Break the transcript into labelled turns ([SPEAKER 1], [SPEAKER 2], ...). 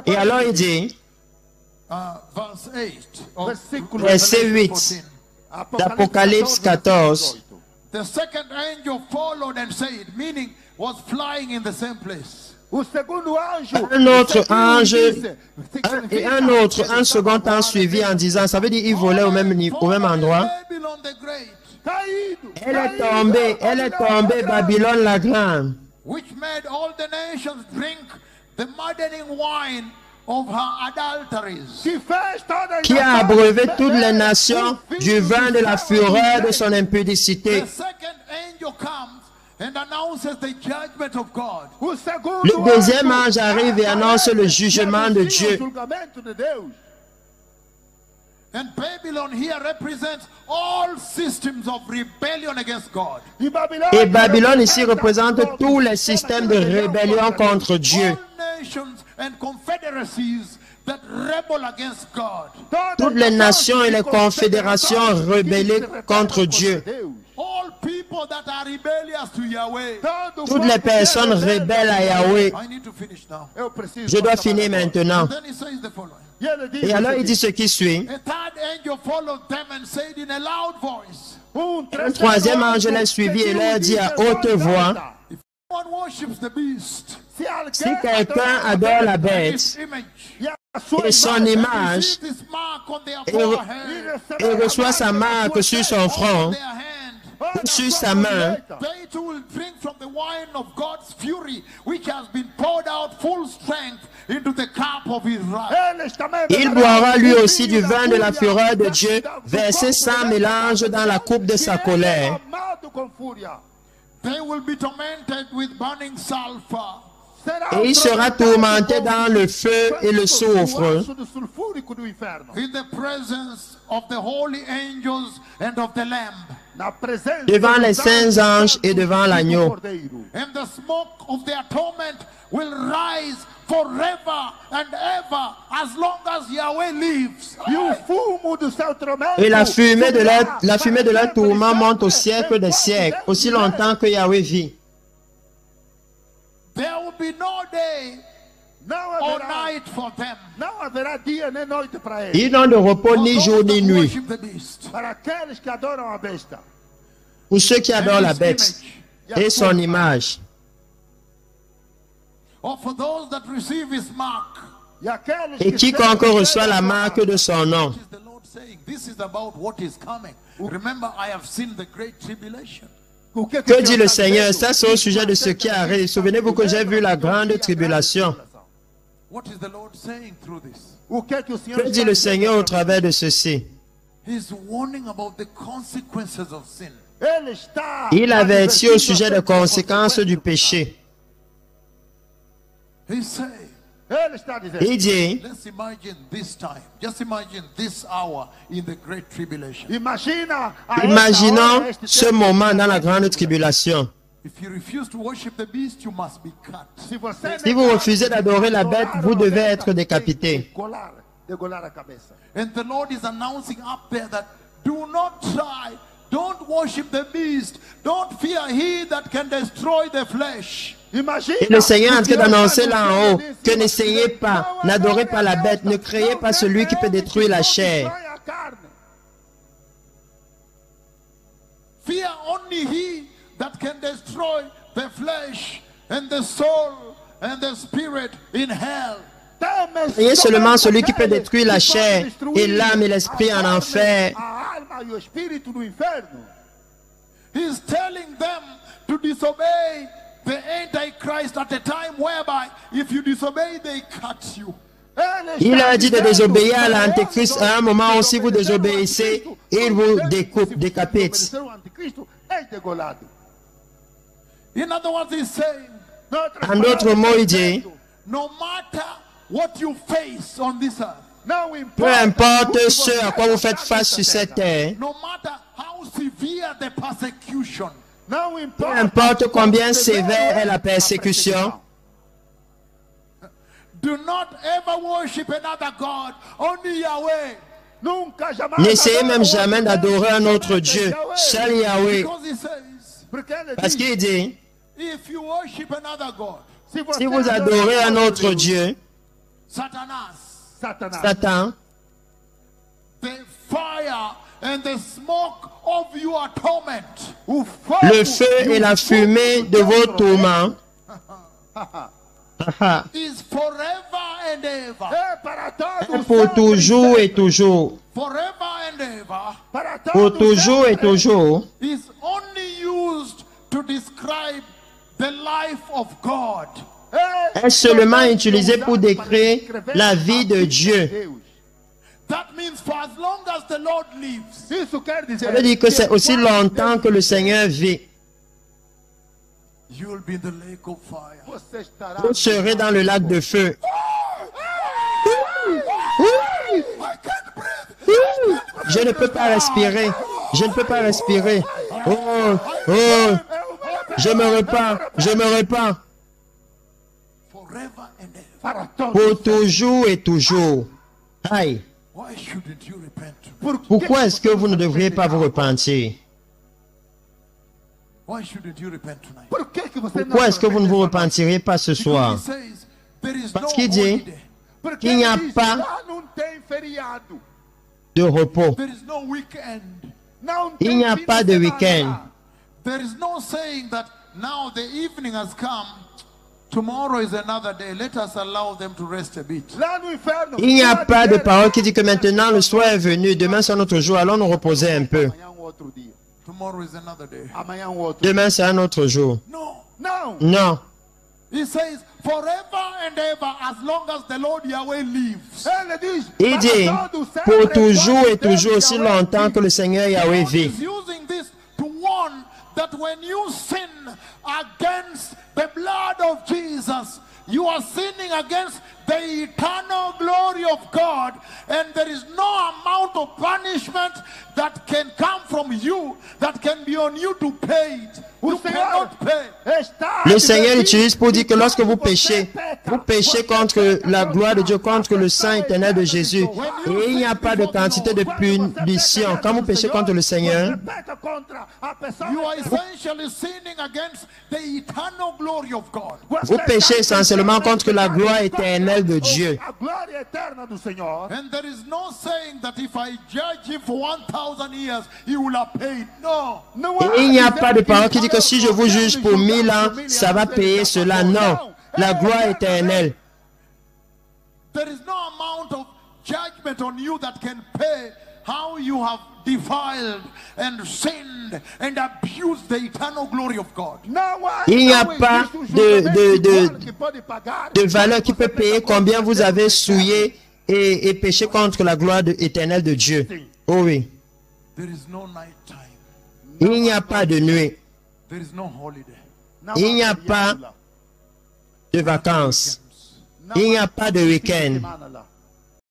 [SPEAKER 1] Et alors il dit, verset 8 d'Apocalypse 14,
[SPEAKER 2] The second angel followed and said, meaning was flying in the same place.
[SPEAKER 1] un second ange suivi en disant, ça veut dire il volait au même endroit. Elle est tombée, Babylone la grande,
[SPEAKER 2] Which made all the nations drink the maddening wine of her adulteries.
[SPEAKER 1] qui a abreuvé toutes les nations du vin de la fureur de son impudicité.
[SPEAKER 2] The second angel comes and announces the judgment of God.
[SPEAKER 1] Le deuxième ange arrive et annonce le jugement de Dieu.
[SPEAKER 2] And Babylon here represents all systems of rebellion against God.
[SPEAKER 1] Et Babylone ici représente tous les systèmes de rébellion contre Dieu.
[SPEAKER 2] All nations and confederacies that rebel against God.
[SPEAKER 1] Toutes les nations et les confédérations rebellées contre Dieu.
[SPEAKER 2] All people that are rebellious to Yahweh.
[SPEAKER 1] Toutes les personnes rebelles à Yahweh.
[SPEAKER 2] I need to finish now.
[SPEAKER 1] Je dois finir maintenant.
[SPEAKER 2] Then he says the following.
[SPEAKER 1] Et alors il dit ce qui suit.
[SPEAKER 2] A third angel followed them and said in a loud voice,
[SPEAKER 1] Un troisième ange les suivit et leur dit à haute voix,
[SPEAKER 2] if anyone worships the beast,
[SPEAKER 1] si quelqu'un adore la bête
[SPEAKER 2] his image,
[SPEAKER 1] et son image
[SPEAKER 2] receive this mark on their forehead,
[SPEAKER 1] et reçoit sa marque sur son front,
[SPEAKER 2] their hand,
[SPEAKER 1] ou sur sa main,
[SPEAKER 2] they too will drink from the wine of God's fury, which has been poured out full strength into the cup of his wrath.
[SPEAKER 1] il boira lui aussi du vin de la fureur de Dieu, versé sans mélange dans la coupe de sa colère.
[SPEAKER 2] They will be tormented with burning sulfur.
[SPEAKER 1] Et il sera tourmenté dans le feu et le soufre,
[SPEAKER 2] In the presence of the holy angels and of the Lamb.
[SPEAKER 1] devant les saints anges et devant l'agneau.
[SPEAKER 2] And the smoke of their torment will rise forever and ever as long as Yahweh lives.
[SPEAKER 1] Et la fumée de leur tourment monte au siècle des siècles, aussi longtemps que Yahweh vit.
[SPEAKER 2] There will be no day or night for them.
[SPEAKER 1] Ils n'ont de repos ni
[SPEAKER 2] For
[SPEAKER 1] jour
[SPEAKER 2] those
[SPEAKER 1] ni
[SPEAKER 2] that
[SPEAKER 1] nuit.
[SPEAKER 2] worship the beast.
[SPEAKER 1] Pour ceux qui adorent la bête et son image.
[SPEAKER 2] Or for those that receive his mark.
[SPEAKER 1] Et quiconque reçoit la marque de son nom.
[SPEAKER 2] What is the Lord saying? This is about what is coming. Remember, I have seen the great tribulation.
[SPEAKER 1] Que dit le Seigneur? Ça, c'est au sujet de ce qui arrive. Souvenez-vous que j'ai vu la grande tribulation.
[SPEAKER 2] What is the Lord saying through this?
[SPEAKER 1] Que dit le Seigneur au travers de ceci?
[SPEAKER 2] He's warning about the consequences of sin.
[SPEAKER 1] Il avertit au sujet des conséquences du péché.
[SPEAKER 2] He's saying,
[SPEAKER 1] Il dit,
[SPEAKER 2] let's imagine this time. Just imagine this hour in the great tribulation.
[SPEAKER 1] imaginons ce moment dans la grande tribulation.
[SPEAKER 2] If you refuse to worship the beast, you must be cut.
[SPEAKER 1] Si vous refusez d'adorer la bête, vous devez être décapité.
[SPEAKER 2] And the Lord is announcing up there that do not try, don't worship the beast, don't fear he that can destroy the flesh.
[SPEAKER 1] Et le Seigneur est en train d'annoncer là en haut que n'essayez pas, n'adorez pas la bête, ne créez pas celui qui peut détruire la chair.
[SPEAKER 2] Fear only he that can destroy the flesh and the soul and the spirit in hell.
[SPEAKER 1] Craignez seulement celui qui peut détruire la chair et l'âme et l'esprit en enfer.
[SPEAKER 2] He's telling them to disobey the Antichrist at a time whereby if you disobey, they cut you.
[SPEAKER 1] Il leur dit de désobéir à l'Antéchrist à un moment où si vous désobéissez, il vous découpe, décapite.
[SPEAKER 2] In other words, he's saying,
[SPEAKER 1] En d'autres mots, il dit,
[SPEAKER 2] no matter what you face on this earth,
[SPEAKER 1] peu importe ce à quoi vous faites face sur cette terre,
[SPEAKER 2] no matter how severe the persecution,
[SPEAKER 1] peu importe combien sévère est la persécution,
[SPEAKER 2] do not ever worship another God, only Yahweh.
[SPEAKER 1] n'essayez même jamais d'adorer un autre Dieu, seul Yahweh.
[SPEAKER 2] Because he says,
[SPEAKER 1] Parce qu'il dit,
[SPEAKER 2] if you worship another God,
[SPEAKER 1] Si vous adorez un autre Dieu,
[SPEAKER 2] Satanas,
[SPEAKER 1] Satan,
[SPEAKER 2] the fire and the smoke of your torment
[SPEAKER 1] le feu et la fumée de vos tourments
[SPEAKER 2] is forever and ever.
[SPEAKER 1] pour toujours et toujours,
[SPEAKER 2] Forever and ever
[SPEAKER 1] pour toujours et toujours,
[SPEAKER 2] is only used to describe the life of God.
[SPEAKER 1] est seulement utilisé pour décrire la vie de Dieu.
[SPEAKER 2] That means for as long as the Lord lives,
[SPEAKER 3] Isso quer
[SPEAKER 1] Ça
[SPEAKER 3] dizer
[SPEAKER 1] veut dire que c'est aussi longtemps que le Seigneur vit.
[SPEAKER 2] you will be in the lake of fire.
[SPEAKER 3] você estará
[SPEAKER 1] Vous serez dans le lac de feu. Je ne peux pas respirer. Je ne peux pas respirer. Oh, oh, je me repens, je me repens.
[SPEAKER 2] Forever and ever.
[SPEAKER 3] para todos.
[SPEAKER 1] Pour toujours et toujours. Aïe.
[SPEAKER 2] Why shouldn't you repent?
[SPEAKER 1] Pourquoi est-ce que vous ne devriez pas vous repentir?
[SPEAKER 2] Why shouldn't you repent tonight?
[SPEAKER 3] Por que que você
[SPEAKER 1] Pourquoi est-ce que vous ne vous repentiriez pas ce soir?
[SPEAKER 2] He says there is
[SPEAKER 1] Parce
[SPEAKER 2] no
[SPEAKER 1] qu'il dit,
[SPEAKER 2] holiday.
[SPEAKER 3] Porque
[SPEAKER 1] il n'y a
[SPEAKER 3] ele diz,
[SPEAKER 1] pas
[SPEAKER 3] lá não tem feriado.
[SPEAKER 1] De repos.
[SPEAKER 2] There is no weekend.
[SPEAKER 3] Não
[SPEAKER 1] Il
[SPEAKER 3] tem
[SPEAKER 1] n'y a
[SPEAKER 3] fim
[SPEAKER 1] pas de
[SPEAKER 3] semana
[SPEAKER 1] week-end.
[SPEAKER 3] lá.
[SPEAKER 2] There is no saying that now the evening has come. Tomorrow is another day. Let us allow them to rest a bit.
[SPEAKER 3] Lá no inferno.
[SPEAKER 1] Il n'y a
[SPEAKER 3] pode
[SPEAKER 1] pas de
[SPEAKER 3] ter
[SPEAKER 1] parole qui dit que maintenant le soir est venu, demain c'est un autre jour, allons nous reposer un peu.
[SPEAKER 3] Amanhã outro dia.
[SPEAKER 2] Tomorrow is another day.
[SPEAKER 3] Amanhã outro.
[SPEAKER 1] Demain c'est un autre jour.
[SPEAKER 2] No.
[SPEAKER 3] Não.
[SPEAKER 1] Non.
[SPEAKER 2] He says, forever and ever, as long as the Lord Yahweh lives.
[SPEAKER 3] Ele diz.
[SPEAKER 1] Il
[SPEAKER 3] para
[SPEAKER 1] dit,
[SPEAKER 3] todos sempre,
[SPEAKER 1] pour toujours et
[SPEAKER 3] enquanto Deus
[SPEAKER 1] toujours, aussi
[SPEAKER 3] Yahweh
[SPEAKER 1] longtemps que le Seigneur Yahweh
[SPEAKER 2] God
[SPEAKER 1] vit.
[SPEAKER 2] is using this to warn that when you sin against the blood of Jesus, you are sinning against the eternal glory of God, and there is no amount of punishment that can come from you that can be on you to pay it.
[SPEAKER 3] O
[SPEAKER 2] You
[SPEAKER 3] Senhor
[SPEAKER 2] cannot pay.
[SPEAKER 3] está
[SPEAKER 1] Le Seigneur
[SPEAKER 3] advertindo
[SPEAKER 1] utilise pour dire que lorsque vous
[SPEAKER 3] que
[SPEAKER 1] péchez,
[SPEAKER 3] você peca,
[SPEAKER 1] vous péchez
[SPEAKER 3] você
[SPEAKER 1] contre
[SPEAKER 3] peca
[SPEAKER 1] la gloire de Dieu,
[SPEAKER 3] contra
[SPEAKER 1] contre le sang éternel de Jésus. Et il n'y a pas de quantité de
[SPEAKER 3] Quando você
[SPEAKER 1] punition.
[SPEAKER 3] peca
[SPEAKER 1] Quand vous
[SPEAKER 3] contra o
[SPEAKER 1] péchez
[SPEAKER 3] Senhor,
[SPEAKER 1] contre le Seigneur,
[SPEAKER 3] você peca contra a pessoa
[SPEAKER 2] You are
[SPEAKER 3] de Deus.
[SPEAKER 2] essentially sinning against the eternal glory of God.
[SPEAKER 1] vous péchez essentiellement contre la gloire éternelle de Dieu.
[SPEAKER 3] A glória eterna do Senhor.
[SPEAKER 2] And there is no saying that if I judge him for 1,000 years, he will have paid. No.
[SPEAKER 3] Não
[SPEAKER 1] Et il n'y a pas de parole
[SPEAKER 3] parole
[SPEAKER 1] qui dit que si je vous juge pour 1000 ans, ça va payer cela. Non. La gloire éternelle.
[SPEAKER 2] There is no amount of judgment on you that can pay how you have defiled and sinned and abused the eternal glory of God.
[SPEAKER 1] Il n'y a pas de valeur qui peut payer combien vous avez souillé et péché contre la gloire éternelle de Dieu. Oh oui.
[SPEAKER 2] There is no night time.
[SPEAKER 1] Il n'y a pas de nuit.
[SPEAKER 2] There is no holiday.
[SPEAKER 1] Il n'y a pas de vacances. Il n'y a pas de week-end.